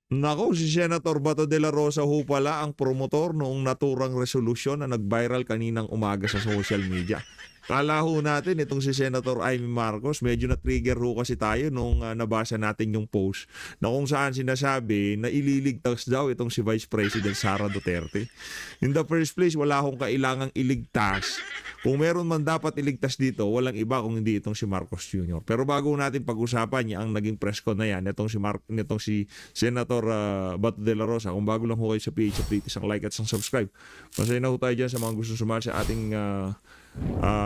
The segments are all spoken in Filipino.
Naku, si Senator Bato de la Rosa ho pala ang promotor noong naturang resolusyon na nag-viral kaninang umaga sa social media. Kala ho natin itong si Senator Amy Marcos, medyo na-trigger ho kasi tayo nung nabasa natin yung post na kung saan sinasabi na ililigtas daw itong si Vice President Sara Duterte. In the first place, wala akong kailangang iligtas. Kung meron man dapat iligtas dito, walang iba kung hindi itong si Marcos Jr. Pero bago natin pag-usapan niya ang naging press con na yan, nitong si Senator Bato de la Rosa, kung bago lang ho kayo sa PH, please isang like at isang subscribe. Masaya na ho tayo dyan sa mga gusto sumali sa ating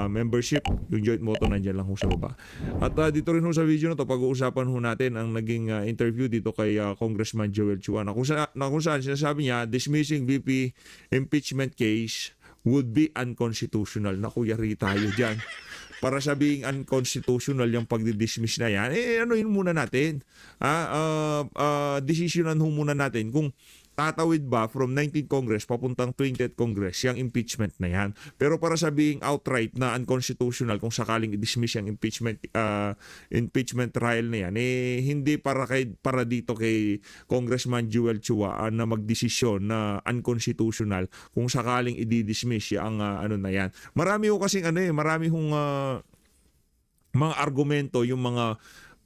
membership. Yung joint motto nandyan lang ho sa baba. At dito rin ho sa video na to, pag-uusapan ho natin ang naging interview dito kay Congressman Joel Chua na kung saan sinasabi niya, dismissing VP impeachment case would be unconstitutional. Naku, yari tayo dyan. Para sabing unconstitutional yung pagdidismiss na yan, ano yun muna natin? Desisyonan ho muna natin kung tatawid ba from 19th Congress papuntang 20th Congress yung impeachment na yan. Pero para sabing outright na unconstitutional kung sakaling i-dismiss yung impeachment trial na yan, hindi para dito kay Congressman Joel Chua na magdesisyon na unconstitutional kung sakaling i-dismiss yung ano na yan. Marami ho kasing marami hong mga argumento, yung mga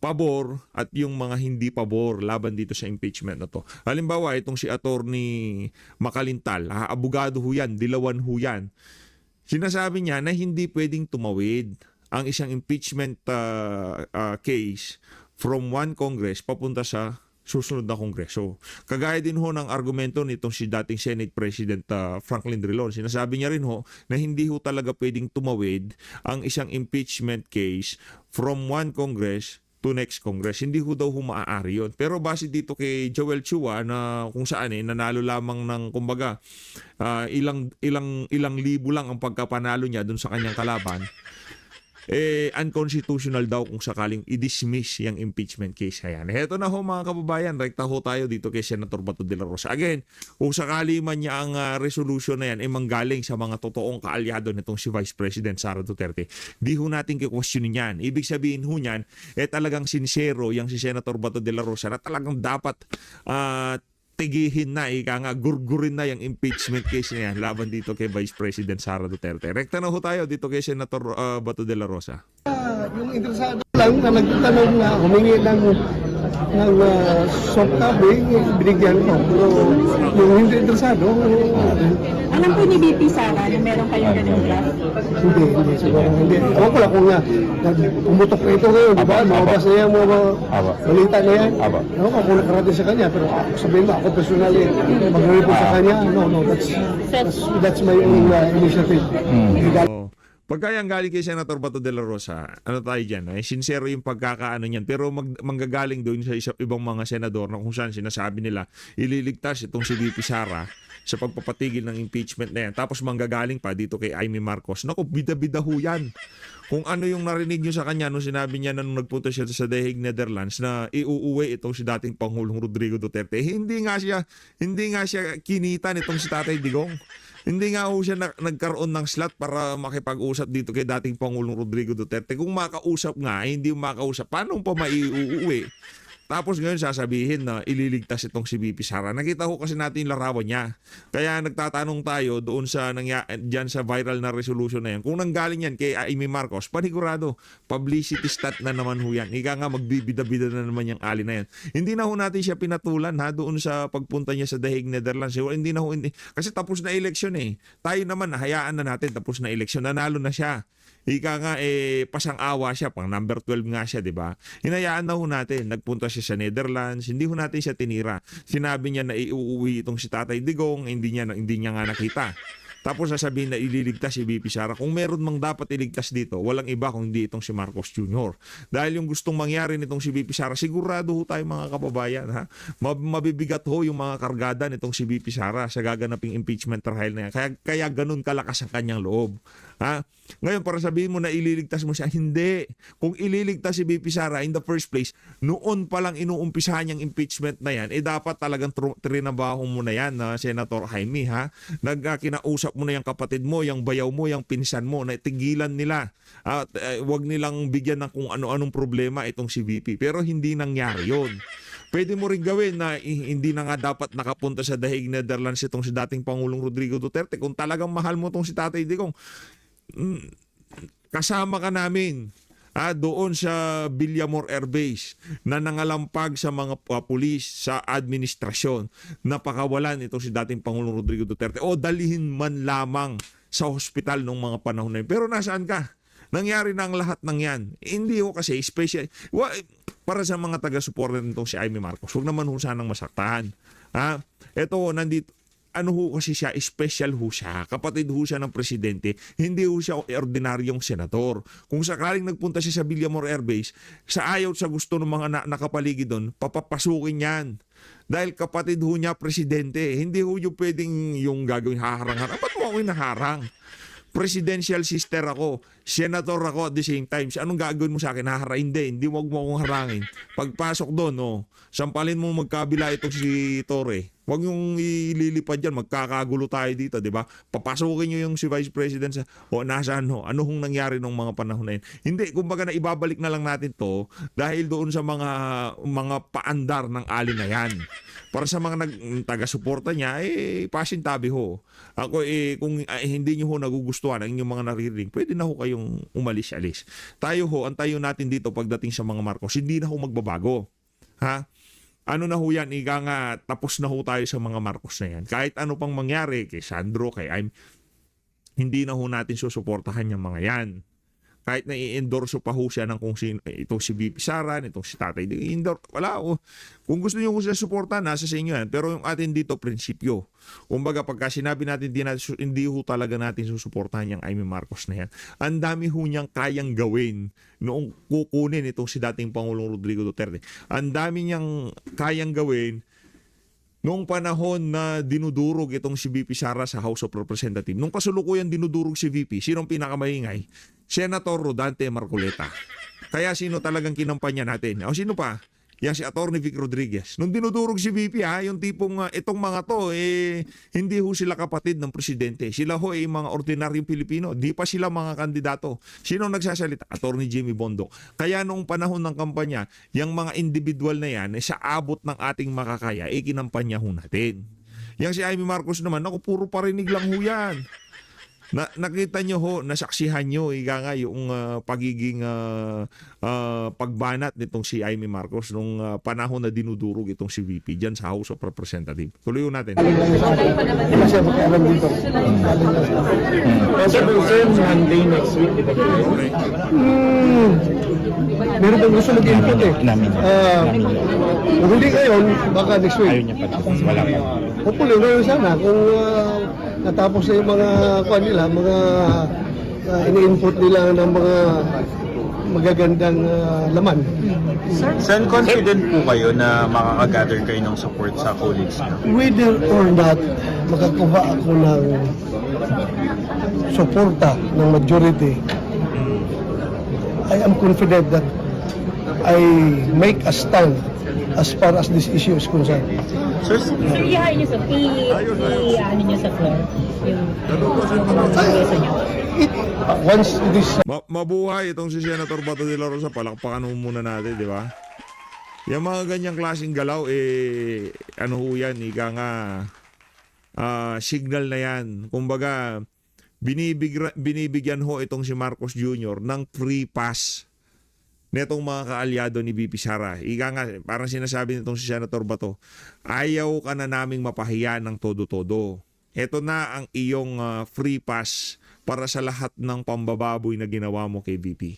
pabor at yung mga hindi pabor laban dito sa impeachment na to. Halimbawa, itong si Attorney Makalintal, abogado ho yan, dilawan ho yan. Sinasabi niya na hindi pwedeng tumawid ang isang impeachment case from one Congress papunta sa susunod na Kongreso. Kagaya din ho ng argumento nitong si dating Senate President Franklin Drilon. Sinasabi niya rin ho na hindi ho talaga pwedeng tumawid ang isang impeachment case from one Congress to next Congress. Hindi ho daw maaari yun. Pero base dito kay Joel Chua na kung saan nanalo lamang ng kumbaga ilang libo lang ang pagkapanalo niya dun sa kanyang kalaban, unconstitutional daw kung sakaling i-dismiss yung impeachment case. Ayan. Heto na ho mga kababayan, rekta ho tayo dito kay Senator Bato de la Rosa. Again, kung sakali man niya ang resolution na yan ay manggaling sa mga totoong kaalyado nitong si Vice President Sara Duterte, di ho natin kikwestiyonin yan. Ibig sabihin ho niyan, talagang sincero yung si Senator Bato de la Rosa na talagang dapat tigihin na, gurgurin na yung impeachment case na yan laban dito kay Vice President Sara Duterte. Rekta na ho tayo dito kay Senator Bato de la Rosa. Yung interesado lang na nagtatanong na humingi ng soft copy, binigyan ko. Pero yung hindi interesado, Alam po ni BP Sara na meron kayong ganung draft? hindi siguro. Hindi. Ako ko lang kung pumutok na ito ngayon, di ba? Mababas na yan, mga balita na yan. Ako kung nakarating sa kanya, pero ako sabihin mo, ako personally, mag-report sa kanya, no, that's my own initiative. Pagka yung galing kay Senator Bato de la Rosa, ano tayo dyan, sincero yung pagkakaano niyan. Pero manggagaling doon sa ibang mga senador na kung saan sinasabi nila, ililigtas itong si VP Sara sa pagpapatigil ng impeachment na yan. Tapos manggagaling pa dito kay Amy Marcos. Naku, bida-bida ho yan. Kung ano yung narinig nyo sa kanya nung sinabi niya na nung nagpunta siya sa The Hague, Netherlands, na iuuwi itong si dating Pangulong Rodrigo Duterte, hindi nga siya kinita nitong si Tatay Digong. Hindi nga ho siya nagkaroon ng slot para makipag-usap dito kay dating Pangulong Rodrigo Duterte. Kung makausap nga, hindi makausap, paano pa maiuuwi? Tapos ngayon sasabihin na ililigtas itong si VP Sara. Nakita ko kasi natin yung larawan niya. Kaya nagtatanong tayo doon sa dyan sa viral na resolution na yan. Kung nanggaling yan kay Amy Marcos, panigurado, publicity stat na naman ho yan. Ika nga magbibida-bida na naman yung ali na yan. Hindi na ho natin siya pinatulan doon sa pagpunta niya sa The Hague, Netherlands. Kasi tapos na eleksyon Tayo naman, hayaan na natin tapos na eleksyon. Nanalo na siya. Ika nga pasang-awa siya, pang number 12 nga siya, 'di ba? Hinayaan na ho natin, nagpunta siya sa Netherlands, hindi ho natin siya tinira. Sinabi niya na iuuwi itong si Tatay Digong, hindi niya nga nakita. Tapos sasabihin na ililigtas si VP Sara. Kung meron mang dapat iligtas dito, walang iba kung hindi itong si Marcos Jr. Dahil yung gustong mangyari nitong si VP Sara, sigurado ho tayo mga kababayan, mabibigat ho yung mga kargada nitong si VP Sara sa gaganaping impeachment trial na yan. Kaya ganun kalakas ang kanyang loob. Ngayon, para sabihin mo na ililigtas mo siya, hindi. Kung ililigtas si VP Sara in the first place, noon pa lang inuumpisahan niyang impeachment na yan, dapat talagang trinabaho mo na yan, Senator Jaime, kinausap mo na yung kapatid mo, yung bayaw mo, yung pinsan mo, na tigilan nila. Wag nilang bigyan ng kung ano-anong problema itong si VP. Pero hindi nangyari yun. Pwede mo rin gawin na hindi na nga dapat nakapunta sa Hague, Netherlands itong si dating Pangulong Rodrigo Duterte. Kung talagang mahal mo itong si Tatay Digong, kasama ka namin doon sa Villamor Air Base na nangalampag sa mga pulis, sa administrasyon, na pakawalan itong si dating Pangulong Rodrigo Duterte o dalihin man lamang sa hospital nung mga panahon na yun. Pero nasaan ka? Nangyari na ang lahat ng yan. Hindi ho kasi special. Para sa mga taga-suporta nitong si Amy Marcos, huwag naman ho sanang masaktan. Ito, nandito, ano ho kasi siya, special ho siya. Kapatid ho siya ng presidente. Hindi ho siya ordinaryong senador. Kung sakaling nagpunta siya sa Villamor Air Base, sa ayaw sa gusto ng mga nakapaligid doon, papapasukin yan. Dahil kapatid ho niya presidente. Hindi ho yung pwedeng yung gagawin haharang-harang. Ba't mo ako hinaharang? Presidential sister ako, senator ako at the same time. Anong gagawin mo sa akin? Hindi, wag mo akong harangin. Pagpasok doon, sampalin mo magkabila itong si Torre. Wag yung ililipad dyan, magkakagulo tayo dito, di ba? Papasukin nyo yung si Vice President sa, nasaan ho? Ano hong nangyari nung mga panahon na yun? Hindi, kumbaga na ibabalik na lang natin to dahil doon sa mga paandar ng ali na yan. Para sa mga taga-suporta niya, pasintabi ho. Ako, kung hindi nyo ho nagugustuhan ang inyong mga naririnig, pwede na ho kayong umalis-alis. Tayo ho, antayo natin dito pagdating sa mga Marcos, hindi na ho magbabago. Ha? Ano na ho yan, nga tapos na ho tayo sa mga Marcos na yan. Kahit ano pang mangyari kay Sandro, kay Aim, hindi na ho natin susuportahan yung mga yan. Kahit na i-endorso pa ho siya ng kung sino, itong si VP Sara, itong si Tatay, wala ho. Kung gusto niyo ko siya suporta, nasa sa inyo yan. Pero yung atin dito, prinsipyo. Kumbaga, pagka sinabi natin, hindi ho talaga natin susuportahan yung Amy Marcos na yan. Ang dami ho niyang kayang gawin noong kukunin itong si dating Pangulong Rodrigo Duterte. Ang dami niyang kayang gawin noong panahon na dinudurog itong si VP Sara sa House of Representatives. Nung kasulukuyan dinudurog si VP, sinong pinakamaingay? Senator Rodante Marcoleta. Kaya sino talagang kinampanya natin? O sino pa? Yan si Atty. Vic Rodriguez. Nung dinudurog si VP, yung tipong itong mga to, hindi ho sila kapatid ng presidente. Sila ho mga ordinaryong Pilipino. Di pa sila mga kandidato. Sino nagsasalita? Atty. Jimmy Bondoc. Kaya noong panahon ng kampanya, yung mga individual na yan, sa abot ng ating makakaya, kinampanya ho natin. Yang si Amy Marcos naman, puro parinig lang ho yan. Nakita nyo ho, nasaksihan nyo yung pagiging pagbanat nitong si Amy Marcos nung panahon na dinudurog itong si VP dyan sa House of Representatives. Tuloy natin. Hindi siya makialam dito. Sir, Monday next week, di ba? Meron bang gusto mag-input kung hindi ngayon, baka next week. Ayaw niya pa. Wala pa. Hopefully, ngayon sana, kung natapos na yung mga mga ini-input nila ng mga magagandang laman. Saan confident po kayo na makakagather kayo ng support sa colleagues niyo? Whether or not makakuha ako ng suporta ng majority, I am confident that I make a stand as far as this issue is concerned. Sir, Iyahain niyo sa ano niyo sa floor. Yung niyo. Once this Mabuhay itong si Senator Bato de la Rosa, palakpakan mo muna natin, di ba? Yung mga ganyang klaseng galaw, ano ho yan, signal na yan. Kumbaga, binibigyan ho itong si Marcos Jr. ng free pass netong mga kaalyado ni VP Sara. Parang sinasabi nitong si Senator Bato, ayaw ka na naming mapahiya ng todo-todo. Ito na ang iyong free pass para sa lahat ng pambababoy na ginawa mo kay VP.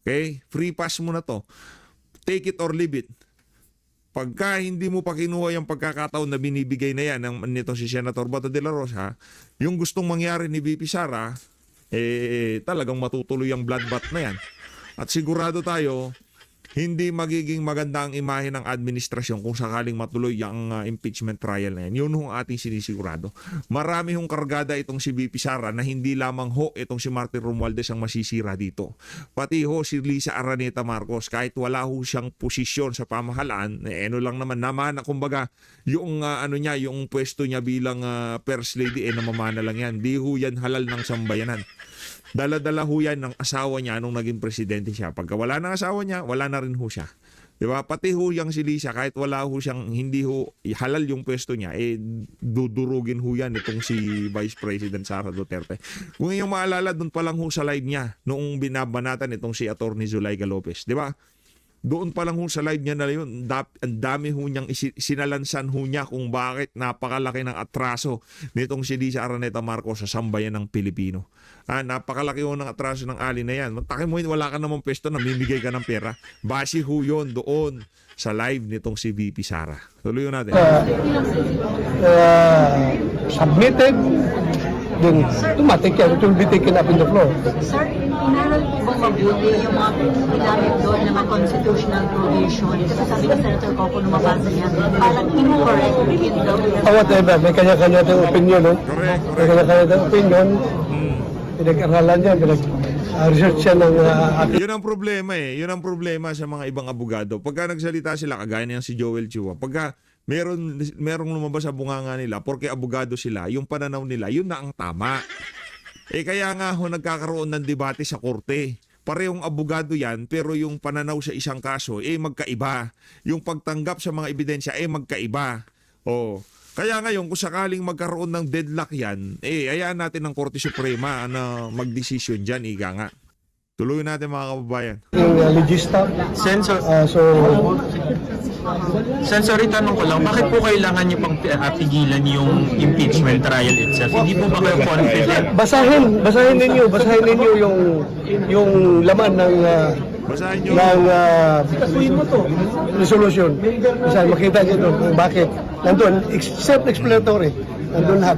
Okay? Free pass mo na to. Take it or leave it. Pagka hindi mo pa kinuha yung pagkakataon na binibigay na yan nito si Senator Bato de la Rosa, yung gustong mangyari ni VP Sara, talagang matutuloy ang bloodbath na yan. At sigurado tayo, hindi magiging maganda ang imahe ng administrasyon kung sakaling matuloy ang impeachment trial na yan. Yun ang ating sinisigurado. Marami hong kargada itong si VP Sara na hindi lamang itong si Martin Romualdez ang masisira dito. Pati si Lisa Araneta Marcos, kahit wala siyang posisyon sa pamahalaan, lang naman kumbaga, yung yung pwesto niya bilang first lady, namamana lang yan. Di yan halal ng sambayanan. Dala-dala yan ng asawa niya nung naging presidente siya. Pagka wala ng asawa niya, wala na rin siya. Di ba? Pati ho yang si Lisa, kahit wala ho siyang, hindi ho halal yung pwesto niya, dudurugin ho yan itong si Vice President Sara Duterte. Kung yung maalala, doon pa lang ho sa live niya, noong binabanatan itong si Atty. Zulaika Lopez. Di ba? Doon pa lang ho sa live niya na yun, ang dami ho niyang sinalansan ho niya kung bakit napakalaki ng atraso nitong si Lisa Araneta Marcos sa sambayan ng Pilipino. Napakalaki ho ng atraso ng ali na yan. Matake mo, wala ka namang pwesto, namimigay ka ng pera. Base ho yun doon sa live nitong si VP Sara. Tuloy natin. Submitted, then automatic yan. It will be taken up in the floor. Sir, inaral po bang mabuti yung mga ginamit doon na mga constitutional provision? Kasi sabi ni Senator Coco nung mabasa niya, parang incorrect in the... Whatever, may kanya-kanya tayong opinion, no? Correct. May kanya-kanya tayong opinion. Pinag-aralan yan, research yan ng ating... Yun ang problema eh. Yun ang problema sa mga ibang abogado. Pagka nagsalita sila, kagaya niyan si Joel Chua, pagka merong lumabas sa bunganga nila, porque abogado sila, yung pananaw nila, yun na ang tama. Kaya nga ho nagkakaroon ng debate sa korte. Parehong abogado yan, pero yung pananaw sa isang kaso, magkaiba. Yung pagtanggap sa mga ebidensya, magkaiba. Kaya ngayon, kung sakaling magkaroon ng deadlock yan, hayaan natin ng Korte Suprema na magdesisyon dyan, ika nga. Tuloy natin mga kababayan. Yung legista. Sensor, So, Sensory, tanong ko lang, bakit po kailangan niyo pang pigilan yung impeachment trial itself? Hindi po ba kayo confident? basahin ninyo yung laman ng Basahin nyo. resolution. Basahin, makita nyo doon kung bakit. Nandun, self-explanatory. Nandun lahat.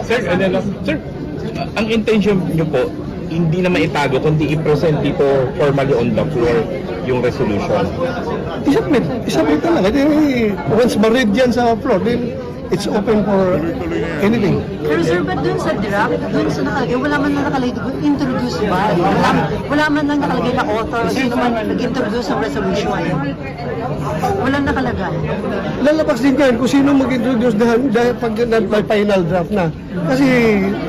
Sir, ang intention niyo po, hindi na maitago, kundi i-present dito formally on the floor yung resolution. Isubmit talaga. Once ma-read yan sa floor, then it's open for anything. Pero sir, ba't dun sa draft, dun sa nakalagay, wala man lang nakalagay, introduce ba? Wala man lang nakalagay na author, sino man nag-introduce ng resolution. Walang nakalagay. Lalabas din yan kung sino mag-introduce dahil pag final draft na. Kasi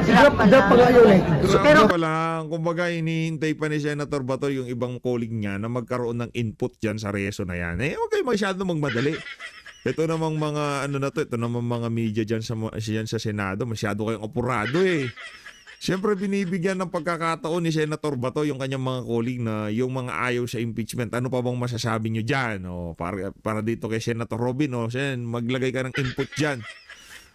draft pa nga yun eh. Pero pala, kumbaga hinihintay pa ni Senator Bato yung ibang colleague niya na magkaroon ng input dyan sa reso na yan. Huwag kayo masyado magmadali. Ito namang mga ito namang mga media dyan sa Senado, masyado kayong apurado eh. Siyempre binibigyan ng pagkakataon ni Senator Bato yung kanyang mga colleague na yung mga ayaw sa impeachment. Ano pa bang masasabi nyo dyan? Para dito kay Senator Robin, maglagay ka ng input dyan.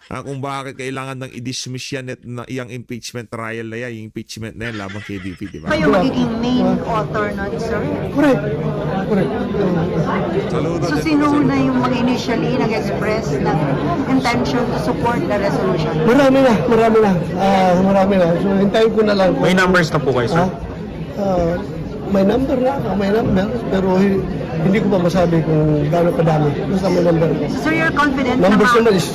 Kung bakit kailangan nang i-dismiss yan yung impeachment trial na yan, yung impeachment na yan laban kay VP, di ba? Kayo magiging main author nun, sir? Correct. Saludo So sino na yung mga initially nag-express ng intention to support the resolution? Marami na. So hintayin ko na lang. May numbers na po kayo, sir? May number pero hindi ko pa masabi kung gaano kadami. Basta may number ko. So you're confident Numbers na naman is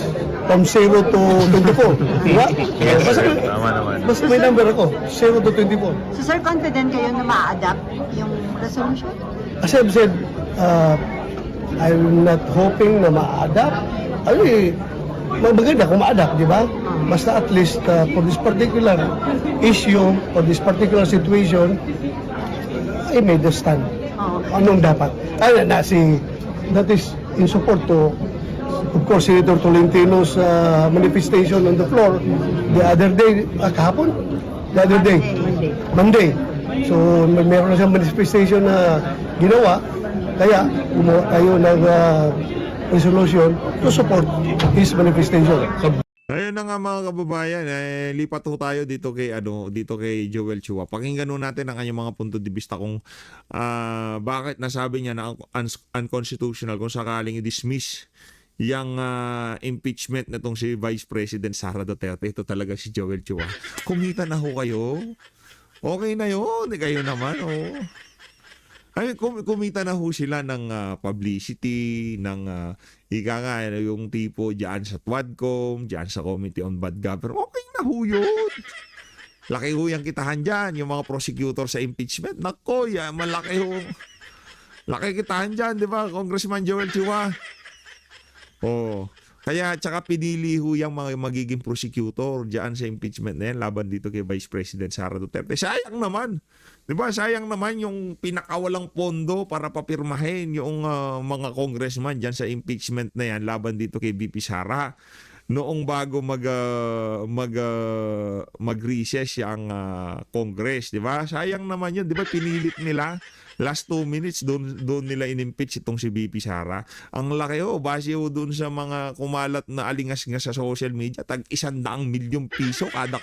from 0 to 24. Diba? Yes, Basta, sir. Tama naman. basta may number ako, 0 to 24. So sir, confident kayo na ma-adapt yung resolution? As I've said, I'm not hoping na ma-adapt. Maganda kung ma-adapt, di ba? Basta at least for this particular issue, for this particular situation, I made a stand. Anong dapat? That is in support to, of course, Senator Tolentino's manifestation on the floor the other day, kahapon? The other day? Monday. So, meron na siyang manifestation na ginawa, kaya gumawa tayo ng resolution to support his manifestation. Ayun na nga mga kababayan, lipat ho tayo dito kay Joel Chua. Pakinggan ho natin ang kanyang mga punto de vista kung bakit nasabi niya na unconstitutional kung sakaling i-dismiss yung impeachment na tong si Vice President Sara Duterte. Ito talaga si Joel Chua. Kumita na ho kayo. Okay na yun. Kayo naman, kumita na ho sila ng publicity, ng yung tipo dyan sa TWADCOM, dyan sa Committee on Bad Government. Okay na ho yun. Laki ho yung kitahan dyan, yung mga prosecutor sa impeachment. Nako, malaki ho. Laki kitahan dyan, di ba, Congressman Joel Chua? Kaya tsaka pinili ho yung mga magiging prosecutor diyan sa impeachment na yan laban dito kay Vice President Sara Duterte. Sayang naman. 'Di ba? Sayang naman yung pinakawalang pondo para papirmahin yung mga congressman diyan sa impeachment na yan laban dito kay VP Sara. Noong bago mag-recess yung Congress, 'di ba? Sayang naman 'yun, 'di ba? Pinilit nila last 2 minutes doon nila inimpeach itong si VP Sara. Ang laki base doon sa mga kumalat na alingas-ngas sa social media, tag 100 milyong piso kada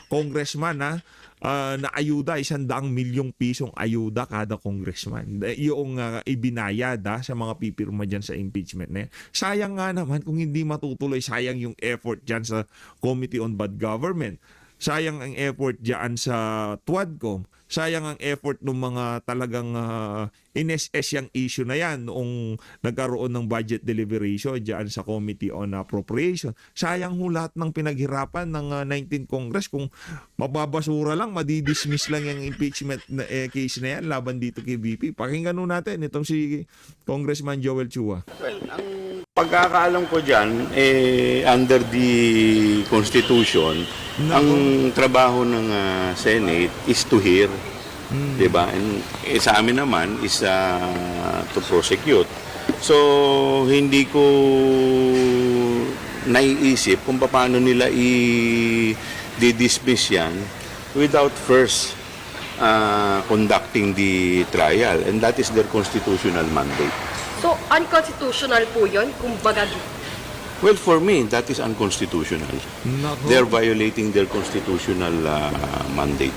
congressman na ayuda, 100 milyong pisong ayuda kada congressman. Yung ibinayad sa mga pipirma dyan sa impeachment na yan. Sayang nga naman kung hindi matutuloy, sayang yung effort dyan sa Committee on Bad Government. Sayang ang effort dyan sa TWADCOM. Sayang ang effort ng mga talagang in-SS yung issue na yan noong nagkaroon ng budget deliberation dyan sa Committee on Appropriation. Sayang ho lahat ng pinaghirapan ng 19 Congress kung mababasura lang, madidismiss lang yung impeachment case na yan laban dito kay VP. Pakinggan ho natin itong si Congressman Joel Chua. Well, ang pagkakaalam ko dyan, under the Constitution, ang trabaho ng Senate is to hear. Diba? And sa amin naman is to prosecute. So, hindi ko naiisip kung paano nila i-dismiss yan without first conducting the trial. And that is their constitutional mandate. So, unconstitutional po yun, kumbaga. Well, for me, that is unconstitutional. They're violating their constitutional mandate.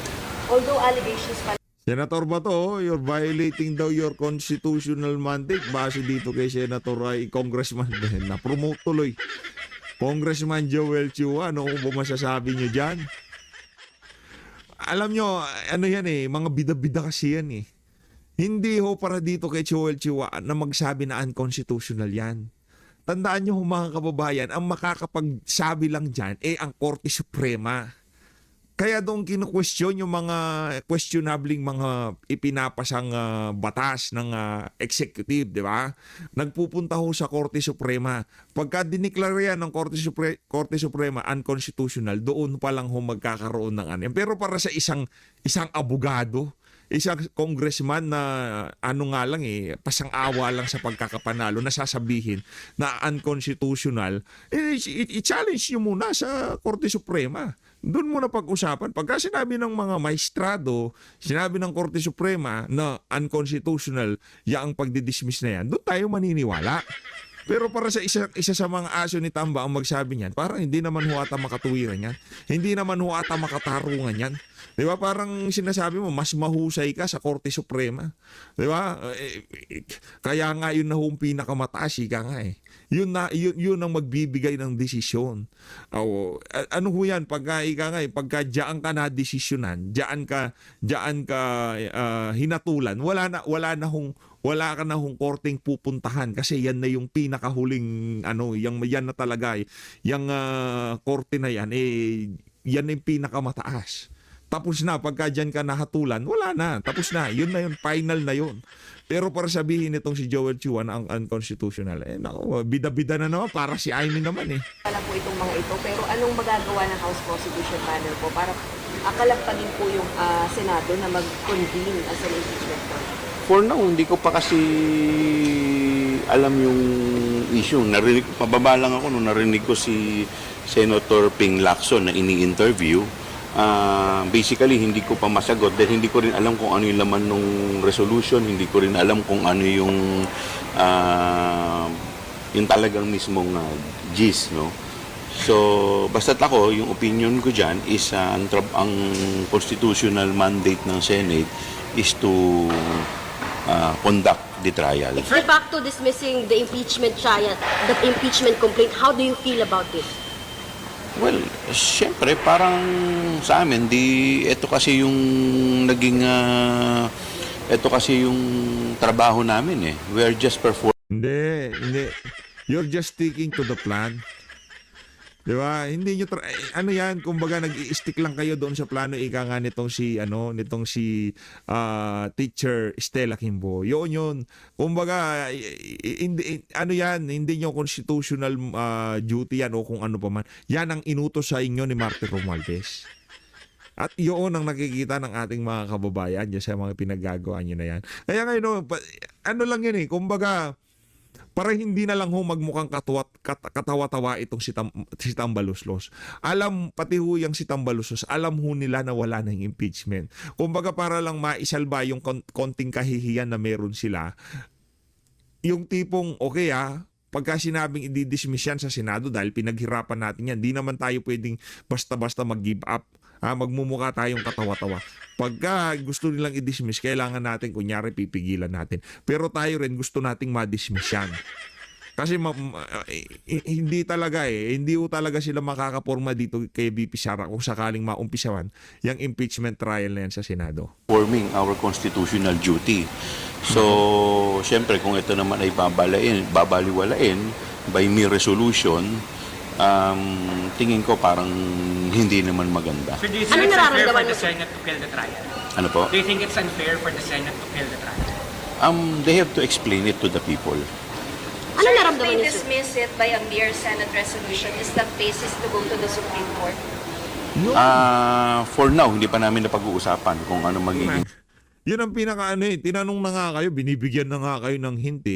Although allegations pa. Senator Bato, you're violating daw your constitutional mandate base dito kay Senator Congressman na-promote tuloy. Congressman Joel Chua, ano kung masasabi nyo dyan? Alam nyo, ano yan mga bida-bida kasi yan Hindi ho para dito kay Joel Chua na magsabi na unconstitutional yan. Tandaan nyo mga kababayan, ang makakapagsabi lang dyan ang Korte Suprema. Kaya doon kinu-question yung mga questionabling mga ipinapasang batas ng executive, di ba? Nagpupunta ho sa Korte Suprema. Pagka diniklara yan ng Korte Suprema unconstitutional, doon pa lang ho magkakaroon ng ano. Pero para sa isang abogado, isang congressman na pasang-awa lang sa pagkakapanalo na sasabihin na unconstitutional, i-challenge nyo muna sa Korte Suprema. Doon muna pag-usapan. Pagka sinabi ng mga maestrado, sinabi ng Korte Suprema na unconstitutional ang pagdidismiss na yan, doon tayo maniniwala. Pero para sa isa sa mga aso ni Tamba ang magsabi niyan, parang hindi naman huwata makatuwiran yan. Hindi naman huwata makatarungan yan. Di ba? Parang sinasabi mo, mas mahusay ka sa Korte Suprema. Di ba? Kaya nga yun na yung pinakamataas, ika nga Yun ang magbibigay ng desisyon. Ano ho yan? Pagka diyaan ka na desisyonan, diyaan ka hinatulan, wala ka na hong korteng pupuntahan kasi yan na yung pinakahuling yan na talaga yung korte na yan yan na yung pinakamataas. Tapos na, pagka dyan ka nahatulan, wala na. Tapos na. Yun na yun. Final na yun. Pero para sabihin itong si Joel Chua na ang unconstitutional, bida-bida na naman. Para si Amy naman Alam po itong mga ito, pero anong magagawa ng House Prosecution Panel po para akalagpagin po yung Senado na mag-convene as an impeachment court? For now, hindi ko pa kasi alam yung issue. Pababa lang ako nung narinig ko si Senator Ping Lacson na ini-interview. Basically, hindi ko pa masagot dahil hindi ko rin alam kung ano yung laman ng resolution, hindi ko rin alam kung ano yung talagang mismong gist, no? So, basta't ako, yung opinion ko dyan is ang constitutional mandate ng Senate is to conduct the trial. Back to dismissing the impeachment trial, the impeachment complaint, how do you feel about this? Well, siyempre, parang sa amin, ito kasi yung ito kasi yung trabaho namin We are just performing. Hindi. You're just sticking to the plan. 'Di ba? Hindi nyo ano 'yan, kumbaga nag-i-stick lang kayo doon sa plano ika nga nitong si teacher Stella Kimbo. Yun. Kumbaga hindi ano 'yan, hindi nyo constitutional duty yan o kung ano pa man. Yan ang inutos sa inyo ni Martin Romualdez. At yun ang nakikita ng ating mga kababayan dyan sa mga pinaggagawa nyo na yan. Kaya ngayon, ano lang yan kumbaga, para hindi na lang magmukhang katawa-tawa itong si Tambaluslos. Pati yung si Tambaluslos, alam nila na wala na yung impeachment. Kumbaga para lang maisalba yung konting kahihiyan na meron sila, yung tipong, okay pagka sinabing i-dismiss yan sa Senado dahil pinaghirapan natin yan, di naman tayo pwedeng basta-basta mag-give up. Magmumukha tayong katawa-tawa. Pagka gusto nilang i-dismiss, kailangan natin, kunyari, pipigilan natin. Pero tayo rin gusto nating ma-dismiss yan. Kasi hindi talaga hindi talaga sila makakaporma dito kay VP Sara kung sakaling maumpisawan yung impeachment trial na yan sa Senado. Forming our constitutional duty. So, syempre, kung ito naman ay babaliwalain by mere resolution, tingin ko parang hindi naman maganda. So do you think it's unfair for the Senate to kill the trial? Ano po? Do you think it's unfair for the Senate to kill the trial? They have to explain it to the people. Ano naramdaman niyo, sir? Dismiss it by a mere Senate resolution is the basis to go to the Supreme Court? For now, hindi pa namin napag-uusapan kung ano magiging. Yun ang tinanong na nga kayo, binibigyan na nga kayo ng hint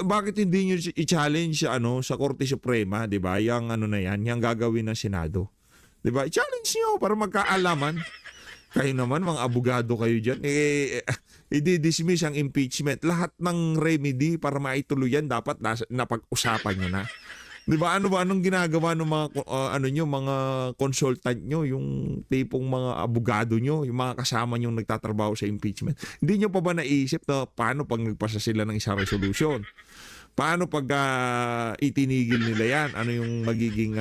bakit hindi nyo i-challenge sa Korte Suprema, 'di ba? Yang na yan, yang gagawin ng Senado. 'Di ba? I-challenge niyo para magkaalaman. Kayo naman mga abogado kayo diyan. I-dismiss ang impeachment. Lahat ng remedy para maituloy yan dapat napag-usapan niyo na. 'Di ba? Anong ginagawa ng mga mga consultant nyo, yung tipong mga abogado nyo, yung mga kasama nyo nagtatrabaho sa impeachment? Hindi nyo pa ba naisip na paano pag nagpasa sila ng isang resolution? Paano pag itinigil nila yan? Ano yung magiging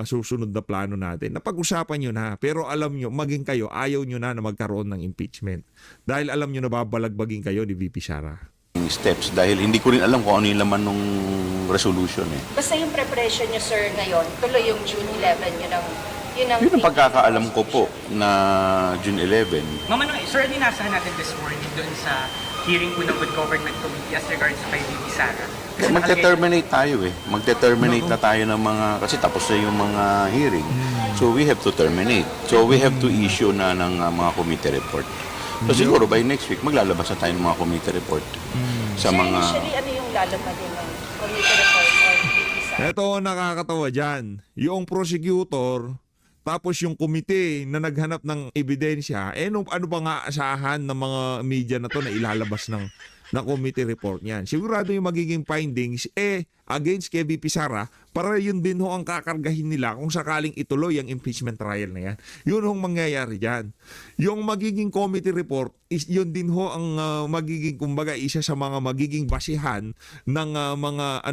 susunod na plano natin? Napag-usapan nyo na, pero alam nyo, maging kayo, ayaw nyo na magkaroon ng impeachment. Dahil alam nyo na babalagbagin kayo ni VP Sara. Steps dahil hindi ko rin alam kung ano yung laman ng resolution Basta yung preparation niyo, sir, ngayon, tuloy yung June 11, yun ang Yun ang pagkakaalam ko po na June 11. Ma'am, sir, dinasahan natin this morning doon sa hearing po ng Good Government Committee as regards to kay VP Sara. Magte-terminate tayo Magte-terminate na tayo ng mga, kasi tapos na yung mga hearing. So we have to terminate. So we have to issue na ng mga committee report. So siguro by next week, maglalabas na tayo ng mga committee report. Sa mga... Initially, ano yung lalabas din ng committee report or VP Sara? Ito nakakatawa dyan. Yung prosecutor, tapos yung komite na naghanap ng ebidensya, ano ba nga asahan ng mga media na to na ilalabas ng committee report niyan? Sigurado yung magiging findings against kay VP Sara, para yun din ang kakargahin nila kung sakaling ituloy ang impeachment trial na yan. Yun ang mangyayari dyan. Yung magiging committee report, yun din ang magiging, kumbaga, isa sa mga magiging basihan ng mga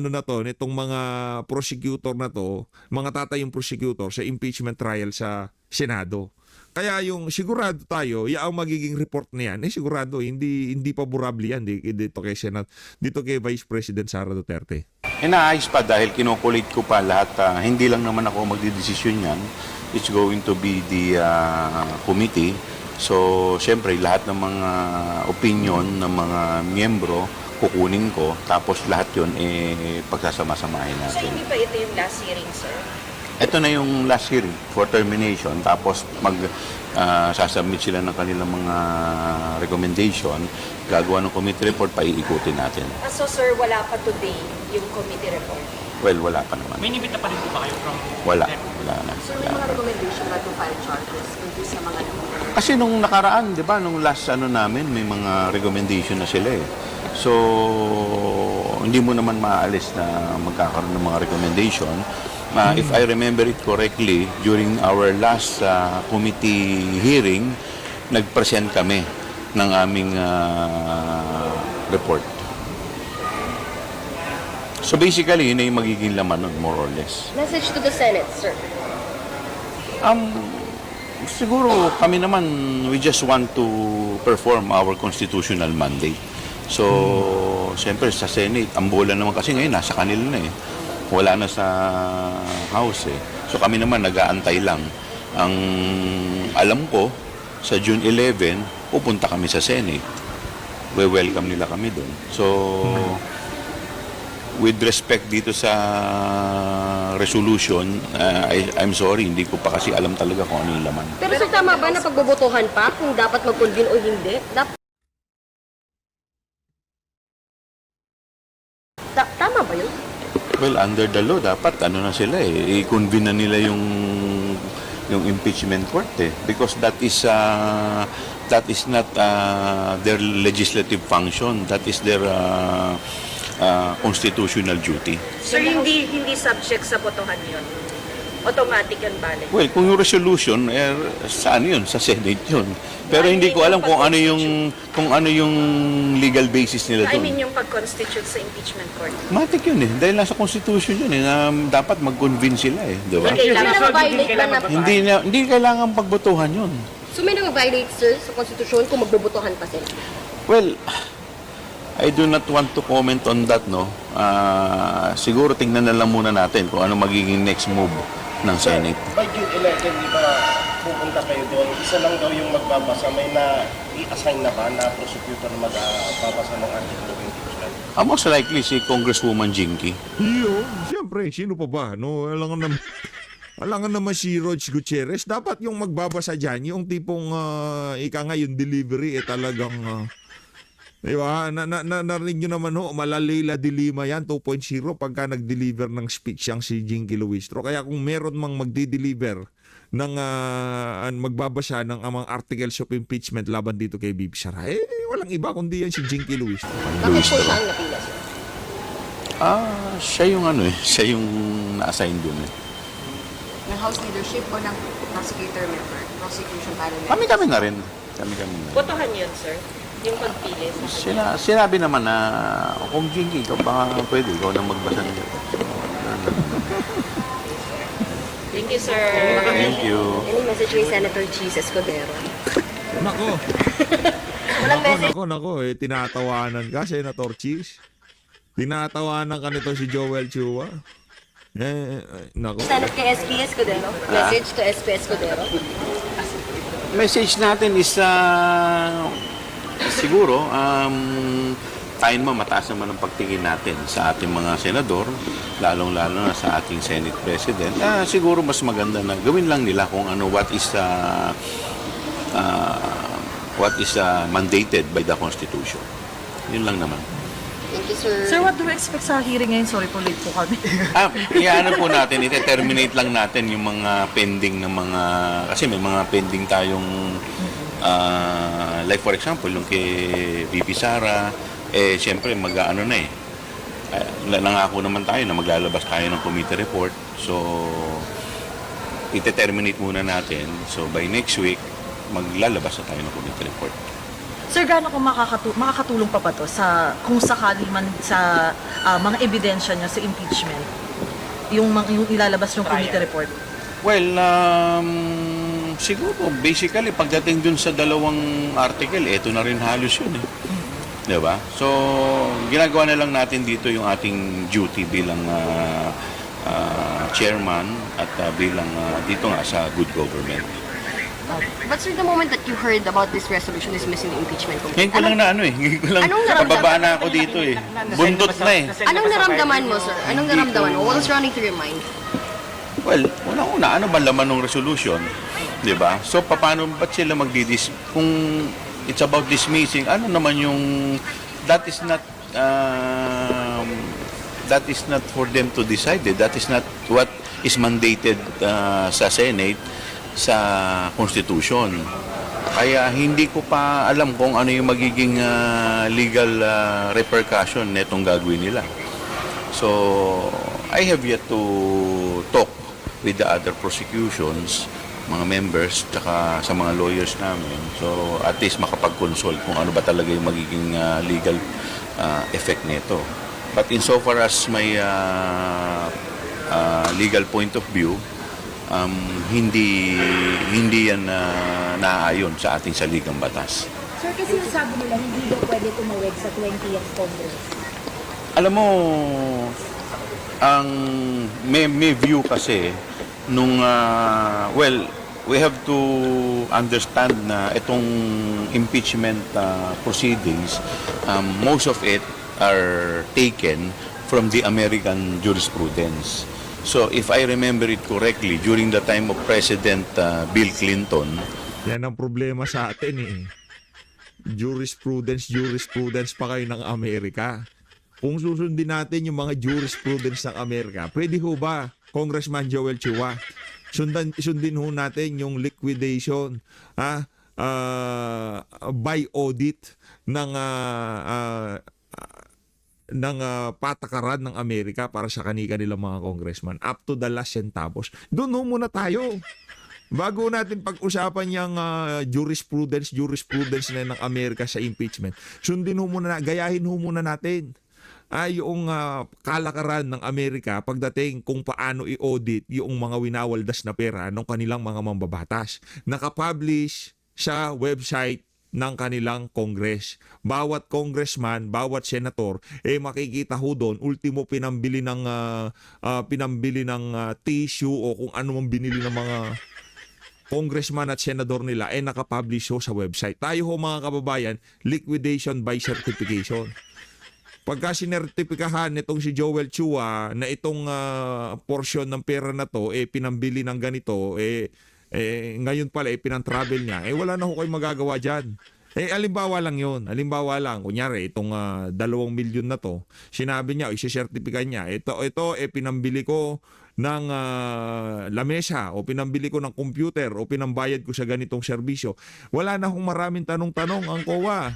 nitong mga prosecutor na to, mga tatayong prosecutor sa impeachment trial sa Senado. Kaya yung sigurado tayo, ang magiging report na yan, sigurado hindi favorable yan dito kay Senate, dito kay Vice President Sara Duterte. Inaayos pa dahil kinukulit ko pa lahat. Hindi lang naman ako magdidesisyon yan. It's going to be the committee. So, syempre, lahat ng mga opinion ng mga miyembro, kukunin ko. Tapos lahat yun, pagsasama-samahin So, natin. hindi pa ito yung last hearing, sir? Ito na yung last hearing for termination. Tapos sasubmit sila ng kanilang mga recommendation. Gagawa ng committee report, paiikutin natin. So, sir, wala pa today yung committee report? Well, wala pa naman. May nibita pa rin po ba kayo from... Wala na. So, may mga recommendation ba to file charges kung sa mga Kasi nung nakaraan, di ba, nung last namin, may mga recommendation na sila So, hindi mo naman maaalis na magkakaroon ng mga recommendation. If I remember it correctly, during our last committee hearing, nag-present kami ng aming report. So basically, yun na yung magiging laman nun, more or less. Message to the Senate, sir. Siguro kami naman, we just want to perform our constitutional mandate. So, siyempre sa Senate, ang bola naman kasi ngayon nasa kanila na wala na sa House eh. So kami naman nag-aantay lang. Ang alam ko, sa June 11, pupunta kami sa Senate. We-welcome nila kami doon. So, with respect dito sa resolution, I'm sorry, hindi ko pa kasi alam talaga kung ano yung laman. Pero sir, tama ba na pagbobotohan pa kung dapat mag-convene o hindi? Tama ba yun? Well, under the law, dapat ano na sila eh, i-convene na nila yung impeachment court eh, because that is not their legislative function, that is their constitutional duty. So hindi subject sa botohan yun? Automatic yun balik? Well, kung yung resolution, saan yun? Sa Senate yun. Pero hindi ko alam kung ano yung legal basis nila I doon. mean yung pag-constitute sa impeachment court. Matik yun eh. Dahil nasa Constitution yun eh, na dapat mag-convene sila eh. Di ba? Okay, violate ba na? Hindi kailangan pagbotohan yun. So may nag-violate sir sa konstitusyon kung magbobotohan pa sila? Well, I do not want to comment on that, no. Siguro tingnan na lang muna natin kung ano magiging next move ng Senate. By June 11, di ba pupunta kayo doon? Isa lang daw yung magbabasa. May na-i-assign na ba na prosecutor na magbabasa ng article 22? Most likely si Congresswoman Jinky. Yun, siyempre, sino pa ba? No, alangan naman si Rog Gutierrez. Dapat yung magbabasa dyan, yung tipong ika nga yung delivery talagang di ba? Narinig nyo naman Malalila de Lima yan, 2.0 pagka nag-deliver ng speech yang si Jinky Luistro. Kaya kung meron mang magdi-deliver ng magbabasa ng amang articles of impeachment laban dito kay Bibi Sara, walang iba kundi yan si Jinky Luistro. Bakit po siya ang napila sir? Siya yung siya yung na-assign dun eh. Ng House leadership o ng prosecutor member? Prosecution panel member? Kami na rin. Kami na. Botohan yun sir? Yung pagpili? Sinabi naman na kung Jinky, ikaw baka pwede, ikaw nang magbasa nila. Thank you sir. Thank you. Any message kay Senator Cheese Escudero? Nako. Walang message. Nako, tinatawanan ka, Senator Cheese. Tinatawanan ka nito si Joel Chua. Nako. Senate kay SP Escudero? Message to SP Escudero? Message natin is siguro tayo naman mataas naman ang pagtingin natin sa ating mga senador, lalong-lalo na sa ating Senate President. Siguro mas maganda na gawin lang nila kung ano what is mandated by the Constitution. Yun lang naman. Thank you sir. Sir, what do we expect sa hearing ngayon? Sorry po, late po kami. Iyaano po natin, ite-terminate lang natin yung mga pending na mga, kasi may mga pending tayong like for example, yung kay VP Sara, siyempre mag-ano na nangako naman tayo na maglalabas tayo ng committee report. So, ite-terminate muna natin. So, by next week, maglalabas na tayo ng committee report. Sir, gaano kung makakatulong pa ba to sa, kung sakali man sa mga ebidensya niya sa impeachment? Yung ilalabas yung committee report? Well, siguro, basically, pagdating dun sa dalawang article, eto na rin halos yun eh. Diba? So, ginagawa na lang natin dito yung ating duty bilang chairman at bilang dito nga sa good government. But sir, the moment that you heard about this resolution dismissing the impeachment Ngayon committee, ko lang ngayon ko lang, pababa na ako dito eh. Bundot na eh. anong naramdaman mo sir? Anong naramdaman mo? What was running through your mind? Well, una, ano ba laman ng resolution? Diba? So, paano, ba't sila kung it's about dismissing, ano naman yung, that is not for them to decide. That is not what is mandated sa Senate, sa Constitution. Kaya hindi ko pa alam kung ano yung magiging legal repercussion netong gagawin nila. So, I have yet to talk with the other prosecutions, mga members, tsaka sa mga lawyers namin. So, at least makapag-consult kung ano ba talaga yung magiging legal effect nito. But insofar as may legal point of view, hindi yan naaayon sa ating saligang batas. Sir, kasi sabi nila hindi daw pwede tumawag sa 20th Congress. Alam mo, ang may view kasi nung well, we have to understand na itong impeachment proceedings, most of it are taken from the American jurisprudence. So if I remember it correctly, during the time of President Bill Clinton, Yan ang problema sa atin eh. Jurisprudence pa kayo ng Amerika. Kung susundin natin yung mga jurisprudence ng Amerika, pwede ho ba, Congressman Joel Chua, sundin ho natin yung liquidation by audit ng patakaran ng Amerika para sa kanilang mga congressman up to the last centavos. Doon ho muna tayo. Bago natin pag-usapan yung jurisprudence na ng Amerika sa impeachment, gayahin ho muna natin yung kalakaran ng Amerika pagdating kung paano i-audit yung mga winawaldas na pera ng kanilang mga mambabatas. Nakapublish sa website ng kanilang Congress. Bawat congressman, bawat senator, makikita ho doon, ultimo pinambili ng tissue o kung ano mang binili ng mga congressman at senador nila, nakapublish ho sa website. Tayo ho mga kababayan, liquidation by certification. Pagka sinertipikahan nitong si Joel Chua na itong portion ng pera na to pinambili ng ganito, ngayon pala pinang-travel niya, wala na ho kayo magagawa dyan. Alimbawa lang yun. Alimbawa lang, kunyari, itong 2 milyon na to, sinabi niya, isi-certifika niya, ito pinambili ko ng lamesa, o pinambili ko ng computer, o pinambayad ko sa ganitong serbisyo. Wala na hong maraming tanong-tanong ang COA.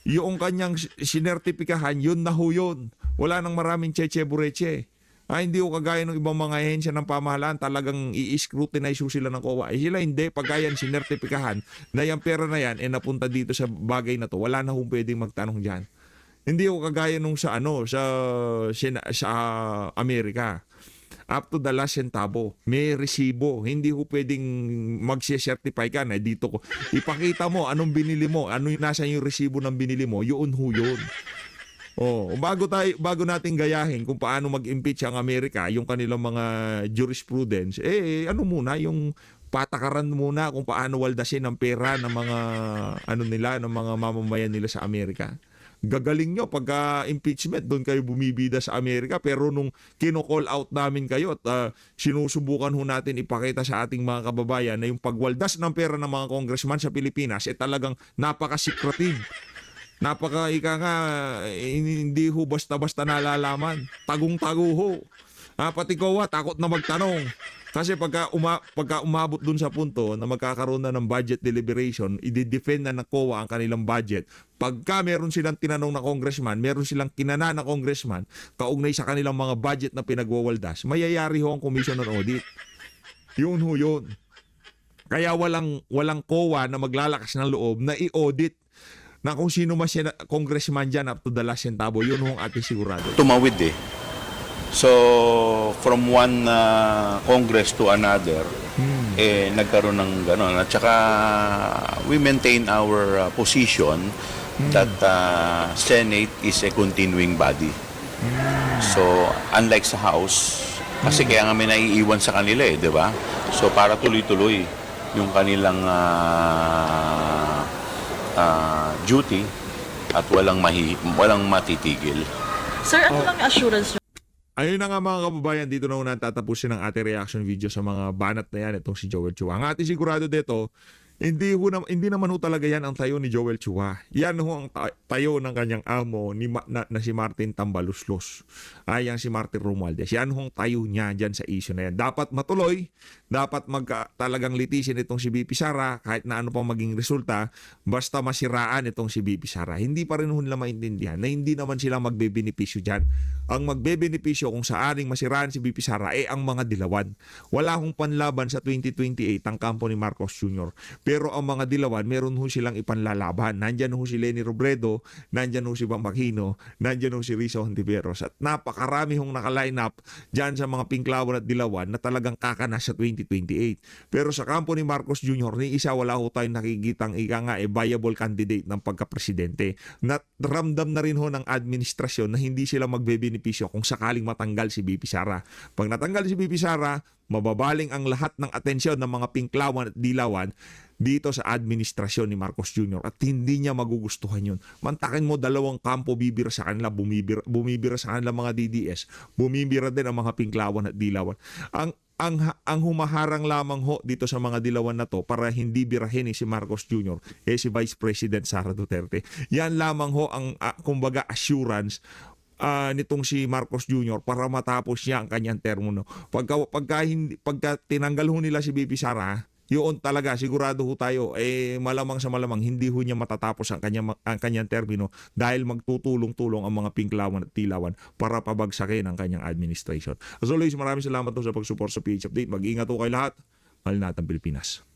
Yung kanyang sinertipikahan, yun na ho yun. Wala nang maraming cheche-bureche. Hindi ko kagaya ng ibang mga ahensya ng pamahalaan, talagang i-scrutinize sila ng COA. Sila hindi, pagkayan sinertipikahan na yung pera na yan napunta dito sa bagay na to, wala na hong pwedeng magtanong dyan. Hindi ko kagaya nung sa Amerika. Up to the last centavo, may resibo. Hindi ko pwedeng magsi-certify ka na dito ko. Ipakita mo anong binili mo, nasa yung resibo ng binili mo, yun ho yun. Bago natin gayahin kung paano mag-impeach ang Amerika, yung kanilang mga jurisprudence, yung patakaran muna kung paano waldasin ang pera ng mga ng mga mamamayan nila sa Amerika. Gagaling nyo pagka impeachment, doon kayo bumibida sa Amerika, pero nung kino-call out namin kayo at sinusubukan ho natin ipakita sa ating mga kababayan na yung pagwaldas ng pera ng mga congressman sa Pilipinas talagang napaka-secretive. Hindi ho basta-basta nalalaman. Tagong-tago ho. Pati COA takot na magtanong. Kasi pagka umabot dun sa punto na magkakaroon na ng budget deliberation, i-defend na ng COA ang kanilang budget. Pagka meron silang tinanong na congressman, meron silang kinana na congressman, kaugnay sa kanilang mga budget na pinagwawaldas, mayayari ho ang Commission on Audit. Yun ho yun. Kaya walang COA na maglalakas ng loob na i-audit na kung sino mas congressman dyan up to the last centavo. Yun ho ang ating sigurado. tumawid So, from one Congress to another, nagkaroon ng gano'n. At saka, we maintain our position that Senate is a continuing body. So, unlike sa House, kasi kaya nga may naiiwan sa kanila di ba? So, para tuloy-tuloy yung kanilang duty at walang matitigil. Sir, ano lang yung assurance? Ayun na nga mga kababayan, dito na muna tatapusin ang ating reaction video sa mga banat na yan itong si Joel Chua. Ang ating sigurado dito, hindi naman ho talaga yan ang tayo ni Joel Chua. Yan ho ang tayo ng kanyang amo na si Martin Tambaluslos. Yang si Martin Romualdez. Yan ho ang tayo niya dyan sa issue na yan. Dapat matuloy, dapat talagang litisin itong si BP Sara, kahit na ano pang maging resulta, basta masiraan itong si BP Sara. Hindi pa rin ho nila maintindihan na hindi naman sila magbebenepisyo dyan. Ang magbebenepisyo kung saaring masiraan si BP Sara ang mga dilawan. Wala hong panlaban sa 2028 ang kampo ni Marcos Jr. Pero ang mga dilawan, meron ho silang ipanlalaban. Nandyan ho si Leni Robredo, nandyan ho si Bam Aquino, nandyan ho si Risa Hontiveros. At napakarami hong naka-line up dyan sa mga pinklawan at dilawan na talagang kakanas sa 2028. Pero sa kampo ni Marcos Jr., ni isa wala ho tayong nakikitang viable candidate ng pagka-presidente. Ramdam na rin ho ng administrasyon na hindi sila magbebenepisyo kung sakaling matanggal si BP Sara. Pag natanggal si BP Sara, mababaling ang lahat ng atensyon ng mga pinklawan at dilawan dito sa administrasyon ni Marcos Jr. at hindi niya magugustuhan yun. Mantakin mo, dalawang kampo bibira sa kanila, bumibira sa kanila mga DDS, bumibira din ang mga pinklawan at dilawan. Ang humaharang lamang ho dito sa mga dilawan na to para hindi birahin si Marcos Jr. Si Vice President Sara Duterte. Yan lamang ho ang kumbaga assurance nitong si Marcos Jr. para matapos niya ang kanyang termo. No? Pagka tinanggal ho nila si BP Sara, yun talaga sigurado ho tayo malamang sa malamang hindi ho niya matatapos ang kanyang termino dahil magtutulong-tulong ang mga pinklawan at dilawan para pabagsakin ang kanyang administration. As always, maraming salamat po sa pag-support sa PH Update. Mag-ingat ho kayo lahat. Mahal natin Pilipinas.